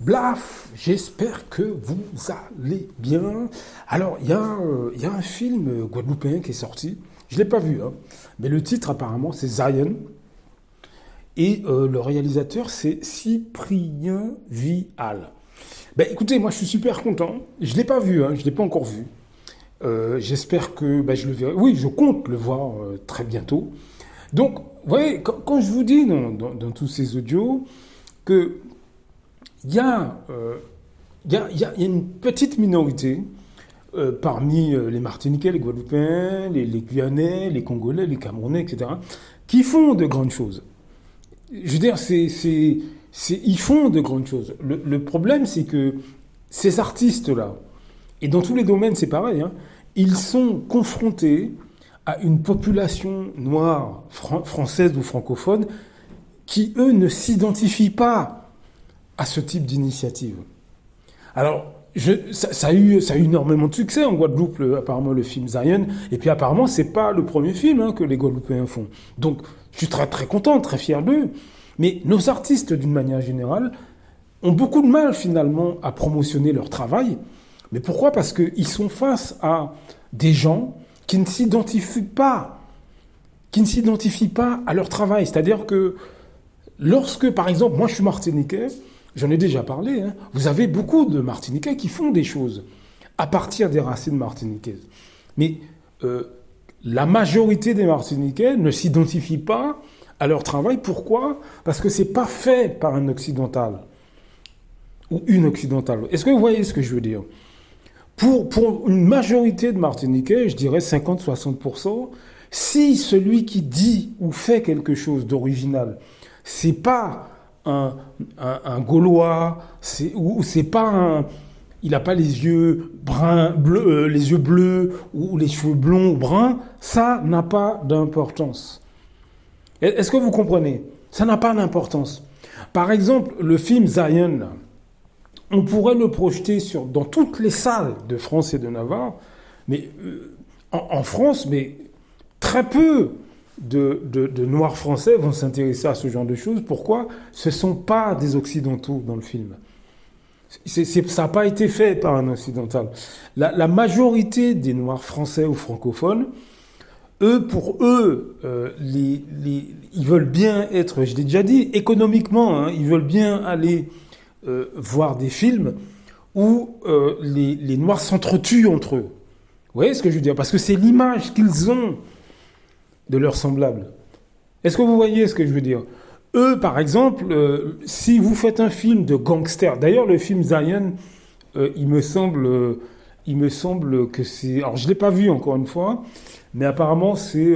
Blaf, j'espère que vous allez bien. Alors, il y a un film guadeloupéen qui est sorti. Je ne l'ai pas vu, hein, mais le titre apparemment c'est Zion. Et le réalisateur c'est Cyprien Vial. Ben, écoutez, moi je suis super content. Je ne l'ai pas vu, hein, je ne l'ai pas encore vu. J'espère que ben, je le verrai. Oui, je compte le voir très bientôt. Donc, vous voyez, quand je vous dis dans tous ces audios que il y a, il y a une petite minorité parmi les Martiniquais, les Guadeloupéens, les Guyanais, les Congolais, les Camerounais, etc., qui font de grandes choses. Je veux dire, ils font de grandes choses. Le problème, c'est que ces artistes-là, et dans tous les domaines, c'est pareil, hein, ils sont confrontés à une population noire, française ou francophone, qui, eux, ne s'identifient pas à ce type d'initiative. Alors, ça a eu énormément de succès en Guadeloupe, apparemment, le film Zion. Et puis, apparemment, c'est pas le premier film hein, que les Guadeloupéens font. Donc, je suis très, très content, très fier d'eux. Mais nos artistes, d'une manière générale, ont beaucoup de mal, finalement, à promotionner leur travail. Mais pourquoi? Parce qu'ils sont face à des gens qui ne s'identifient pas à leur travail. C'est-à-dire que lorsque, par exemple, moi je suis martiniquais, j'en ai déjà parlé, hein, vous avez beaucoup de Martiniquais qui font des choses à partir des racines martiniquaises. Mais la majorité des Martiniquais ne s'identifient pas à leur travail. Pourquoi? Parce que c'est pas fait par un occidental ou une occidentale. Est-ce que vous voyez ce que je veux dire? Pour une majorité de Martiniquais, je dirais 50-60%, si celui qui dit ou fait quelque chose d'original, c'est pas un Gaulois, ou c'est pas il n'a pas les yeux bruns, bleus, les yeux bleus ou les cheveux blonds ou bruns, ça n'a pas d'importance. Est-ce que vous comprenez? Ça n'a pas d'importance. Par exemple, le film Zion, on pourrait le projeter dans toutes les salles de France et de Navarre, mais en France, mais très peu de Noirs français vont s'intéresser à ce genre de choses. Pourquoi? Ce ne sont pas des Occidentaux dans le film. Ça n'a pas été fait par un Occidental. La majorité des Noirs français ou francophones, pour eux, ils veulent bien être, je l'ai déjà dit, économiquement, hein, ils veulent bien aller voir des films où les Noirs s'entretuent entre eux. Vous voyez ce que je veux dire? Parce que c'est l'image qu'ils ont de leurs semblables. Est-ce que vous voyez ce que je veux dire? Eux, par exemple, si vous faites un film de gangster, d'ailleurs le film Zion, il me semble que c'est... Alors je ne l'ai pas vu encore une fois, mais apparemment c'est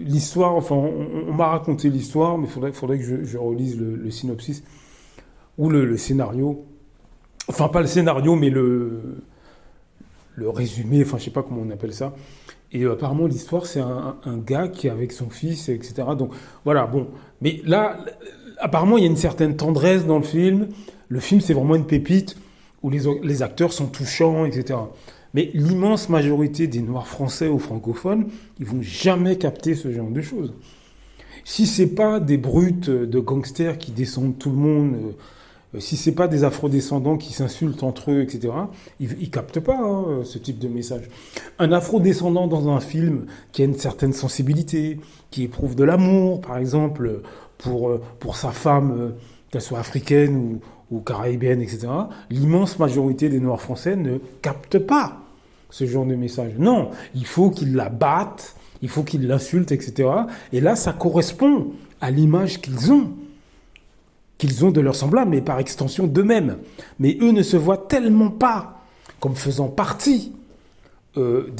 l'histoire, enfin on m'a raconté l'histoire, mais faudrait que je relise le synopsis ou le scénario. Enfin pas le scénario, mais le résumé, enfin je sais pas comment on appelle ça. Et apparemment l'histoire c'est un gars qui est avec son fils, etc. Donc voilà, bon. Mais là, apparemment il y a une certaine tendresse dans le film. Le film c'est vraiment une pépite où les acteurs sont touchants, etc. Mais l'immense majorité des Noirs français ou francophones, ils vont jamais capter ce genre de choses. Si c'est pas des brutes de gangsters qui descendent tout le monde, si c'est pas des afrodescendants qui s'insultent entre eux, etc., ils captent pas hein, ce type de message. Un afrodescendant dans un film qui a une certaine sensibilité, qui éprouve de l'amour, par exemple, pour sa femme, qu'elle soit africaine ou caribéenne, etc., l'immense majorité des Noirs français ne captent pas ce genre de message. Non, il faut qu'ils la battent, il faut qu'ils l'insultent, etc. Et là, ça correspond à l'image qu'ils ont de leurs semblables, mais par extension d'eux-mêmes. Mais eux ne se voient tellement pas comme faisant partie de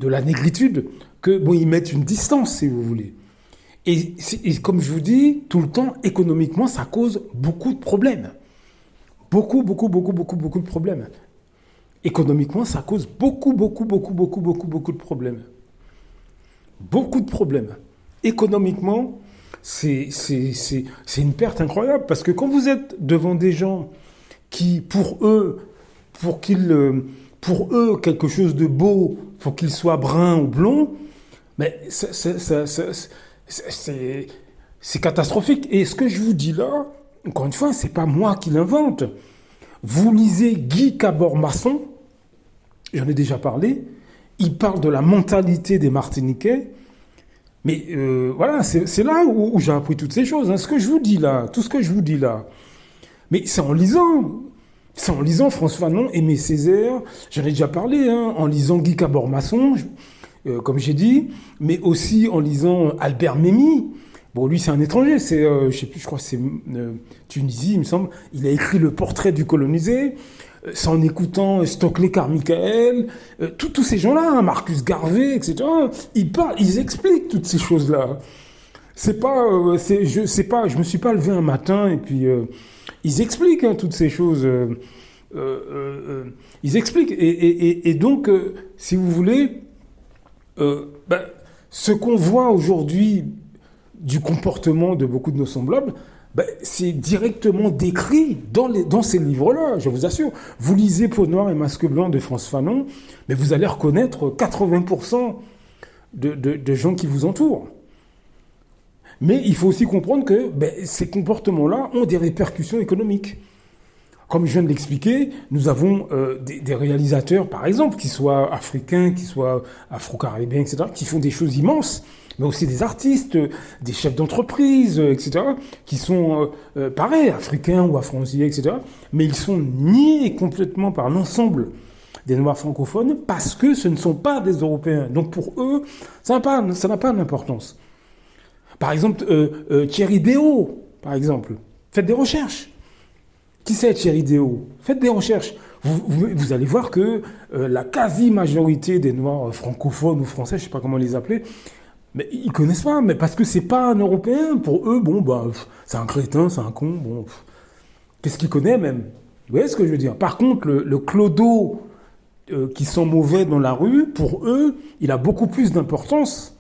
la négritude que bon, ils mettent une distance, si vous voulez. Et comme je vous dis, tout le temps, économiquement, ça cause beaucoup de problèmes. Beaucoup de problèmes. Économiquement, ça cause beaucoup de problèmes. Beaucoup de problèmes. Économiquement, c'est une perte incroyable. Parce que quand vous êtes devant des gens qui, pour eux, quelque chose de beau, faut qu'il soit brun ou blond, mais C'est catastrophique. Et ce que je vous dis là, encore une fois, c'est pas moi qui l'invente. Vous lisez Guy Cabor-Masson, j'en ai déjà parlé, il parle de la mentalité des Martiniquais. Mais voilà, c'est là où j'ai appris toutes ces choses. Hein. Ce que je vous dis là, tout ce que je vous dis là. Mais c'est en lisant. C'est en lisant François Fanon, Aimé Césaire, j'en ai déjà parlé, hein, en lisant Guy Cabor-Masson, comme j'ai dit, mais aussi en lisant Albert Memmi. Bon, lui, c'est un étranger, c'est, je sais plus, je crois que c'est Tunisie, il me semble. Il a écrit Le portrait du colonisé. C'est en écoutant Stokely Carmichael, tous ces gens-là, hein, Marcus Garvey, etc. Ils parlent, ils expliquent toutes ces choses-là. C'est pas, je me suis pas levé un matin et puis ils expliquent hein, toutes ces choses. Ils expliquent et donc, si vous voulez, ce qu'on voit aujourd'hui du comportement de beaucoup de nos semblables. C'est directement décrit dans ces livres-là, je vous assure. Vous lisez Peau noire et masque blanc de Frantz Fanon, mais vous allez reconnaître 80% de gens qui vous entourent. Mais il faut aussi comprendre que ces comportements-là ont des répercussions économiques. Comme je viens de l'expliquer, nous avons des réalisateurs, par exemple, qui soient africains, qui soient afro-caribéens, etc., qui font des choses immenses, mais aussi des artistes, des chefs d'entreprise, etc., qui sont, pareil, africains ou afro-antillais, etc., mais ils sont niés complètement par l'ensemble des Noirs francophones parce que ce ne sont pas des Européens. Donc pour eux, ça n'a pas d'importance. Par exemple, Thierry Déo, par exemple, faites des recherches. Qui c'est Thierry Déo? Faites des recherches. Vous allez voir que la quasi-majorité des Noirs francophones ou français, je ne sais pas comment les appeler, mais ils connaissent pas, mais parce que c'est pas un Européen. Pour eux, c'est un crétin, c'est un con, qu'est-ce qu'il connaît même? Vous voyez ce que je veux dire? Par contre, le clodo qui sent mauvais dans la rue, pour eux, il a beaucoup plus d'importance.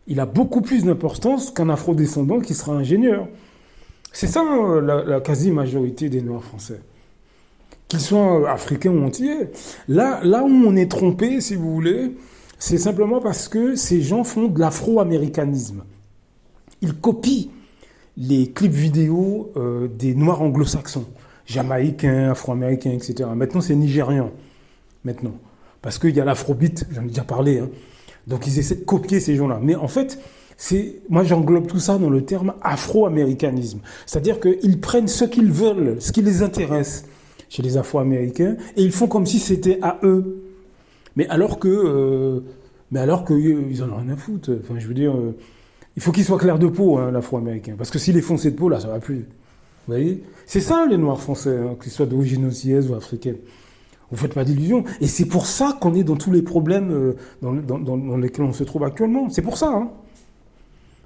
Il a beaucoup plus d'importance qu'un afrodescendant qui sera ingénieur. C'est ça la quasi-majorité des Noirs français. Qu'ils soient africains ou antillais. Là où on est trompé, si vous voulez, c'est simplement parce que ces gens font de l'afro-américanisme. Ils copient les clips vidéo des Noirs anglo-saxons, jamaïcains, afro-américains, etc. Maintenant, c'est nigérian. Maintenant. Parce qu'il y a l'afrobeat, j'en ai déjà parlé. Hein. Donc, ils essaient de copier ces gens-là. Mais en fait, moi, j'englobe tout ça dans le terme afro-américanisme. C'est-à-dire qu'ils prennent ce qu'ils veulent, ce qui les intéresse chez les afro-américains, et ils font comme si c'était à eux. Mais alors que ils en ont rien à foutre. Enfin, je veux dire, il faut qu'ils soient clairs de peau, hein, l'afro-américain. Parce que s'il est foncé de peau, là, ça va plus. Vous voyez? C'est ça, les Noirs français, hein, qu'ils soient d'origine antillaise ou africaine. Vous ne faites pas d'illusions. Et c'est pour ça qu'on est dans tous les problèmes dans lesquels on se trouve actuellement. C'est pour ça. Hein.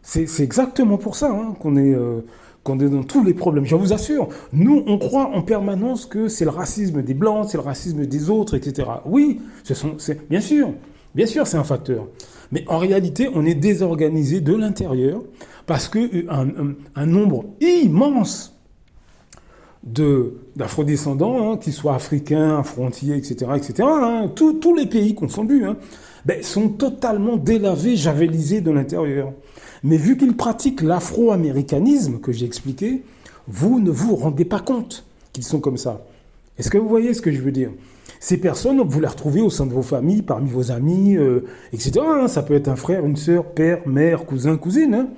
C'est exactement pour ça hein, qu'on est dans tous les problèmes. Je vous assure, nous, on croit en permanence que c'est le racisme des Blancs, c'est le racisme des autres, etc. Oui, bien sûr, c'est un facteur. Mais en réalité, on est désorganisé de l'intérieur parce qu'un nombre immense d'afrodescendants, hein, qu'ils soient africains, afro-antillais, etc., hein, tous les pays confondus, hein, sont totalement délavés, javelisés de l'intérieur. Mais vu qu'ils pratiquent l'afro-américanisme que j'ai expliqué, vous ne vous rendez pas compte qu'ils sont comme ça. Est-ce que vous voyez ce que je veux dire? Ces personnes, vous les retrouvez au sein de vos familles, parmi vos amis, etc. Hein, ça peut être un frère, une sœur, père, mère, cousin, cousine. Hein.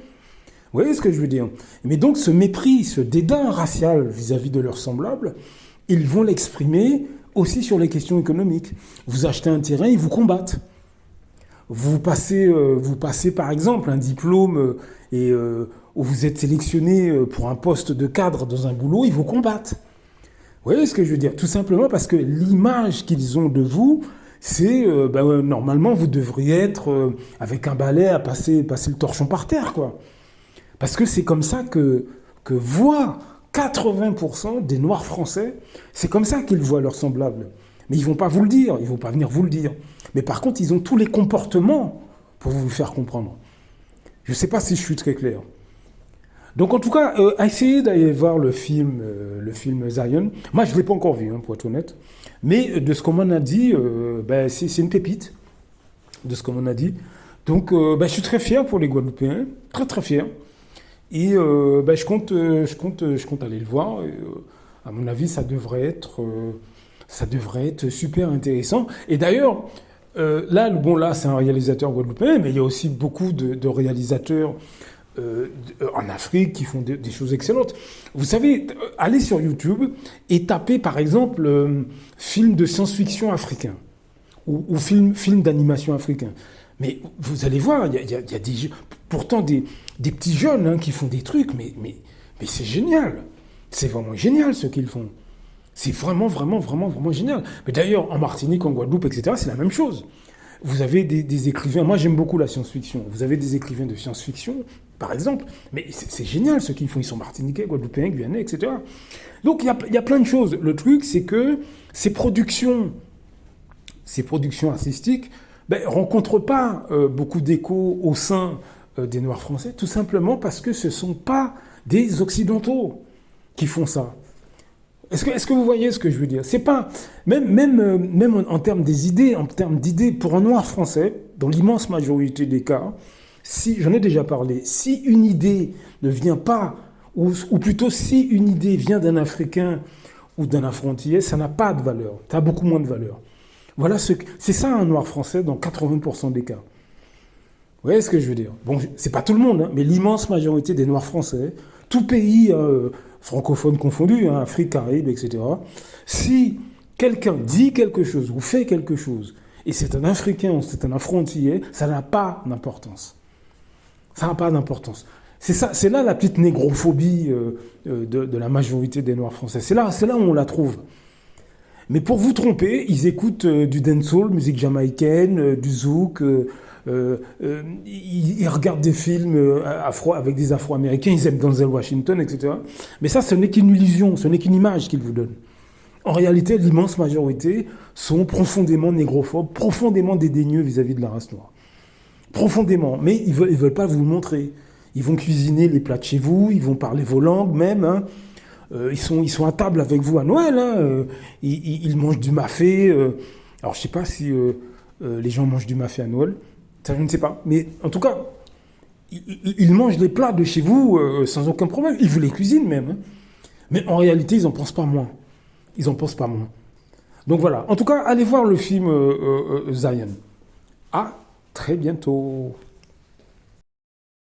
Vous voyez ce que je veux dire? Mais donc ce mépris, ce dédain racial vis-à-vis de leurs semblables, ils vont l'exprimer aussi sur les questions économiques. Vous achetez un terrain, ils vous combattent. Vous passez par exemple un diplôme où vous êtes sélectionné pour un poste de cadre dans un boulot, ils vous combattent. Vous voyez ce que je veux dire? Tout simplement parce que l'image qu'ils ont de vous, c'est normalement vous devriez être avec un balai à passer le torchon par terre, quoi. Parce que c'est comme ça que voient 80% des Noirs français, c'est comme ça qu'ils voient leurs semblables. Mais ils ne vont pas vous le dire, ils ne vont pas venir vous le dire. Mais par contre, ils ont tous les comportements pour vous le faire comprendre. Je ne sais pas si je suis très clair. Donc en tout cas, essayez d'aller voir le film Zion. Moi, je ne l'ai pas encore vu, hein, pour être honnête. Mais de ce qu'on m'en a dit, c'est une pépite, de ce qu'on m'en a dit. Donc je suis très fier pour les Guadeloupéens, très très fier. Et je compte aller le voir. Et, à mon avis, ça devrait être super intéressant. Et d'ailleurs, là, c'est un réalisateur guadeloupéen, mais il y a aussi beaucoup de réalisateurs en Afrique qui font des choses excellentes. Vous savez, allez sur YouTube et tapez, par exemple, film de science-fiction africain ou film d'animation africain. Mais vous allez voir, il y a pourtant des petits jeunes hein, qui font des trucs, mais c'est génial. C'est vraiment génial ce qu'ils font. C'est vraiment, vraiment, vraiment, vraiment génial. Mais d'ailleurs, en Martinique, en Guadeloupe, etc., c'est la même chose. Vous avez des écrivains, moi j'aime beaucoup la science-fiction, vous avez des écrivains de science-fiction, par exemple, mais c'est génial ce qu'ils font, ils sont martiniquais, guadeloupéens, guyanais, etc. Donc il y a plein de choses. Le truc, c'est que ces productions artistiques rencontrent pas beaucoup d'écho au sein des Noirs français, tout simplement parce que ce ne sont pas des Occidentaux qui font ça. Est-ce que vous voyez ce que je veux dire? C'est pas même en termes des idées, en termes d'idées pour un noir français, dans l'immense majorité des cas, si j'en ai déjà parlé, si une idée ne vient pas, ou plutôt si une idée vient d'un Africain ou d'un Afro-Antillais, ça n'a pas de valeur, ça a beaucoup moins de valeur. Voilà c'est ça un noir français dans 80% des cas. Vous voyez ce que je veux dire? Bon, c'est pas tout le monde, hein, mais l'immense majorité des noirs français, tout pays francophone confondu, hein, Afrique, Caraïbes, etc. Si quelqu'un dit quelque chose ou fait quelque chose, et c'est un Africain ou c'est un Afro-Antillais, ça n'a pas d'importance. Ça n'a pas d'importance. C'est là la petite négrophobie de la majorité des Noirs français. C'est là où on la trouve. Mais pour vous tromper, ils écoutent du dancehall, musique jamaïcaine, du zouk. Ils regardent des films avec des Afro-Américains, ils aiment Denzel Washington, etc. Mais ça, ce n'est qu'une illusion, ce n'est qu'une image qu'ils vous donnent. En réalité, l'immense majorité sont profondément négrophobes, profondément dédaigneux vis-à-vis de la race noire. Profondément. Mais ils veulent pas vous le montrer. Ils vont cuisiner les plats de chez vous, ils vont parler vos langues même. Hein. Ils sont à table avec vous à Noël. Hein. Ils mangent du mafé. Alors, je ne sais pas si les gens mangent du mafé à Noël. Ça, je ne sais pas. Mais en tout cas, ils mangent les plats de chez vous sans aucun problème. Ils vous les cuisinent même. Hein. Mais en réalité, ils n'en pensent pas moins. Ils n'en pensent pas moins. Donc voilà. En tout cas, allez voir le film Zion. À très bientôt.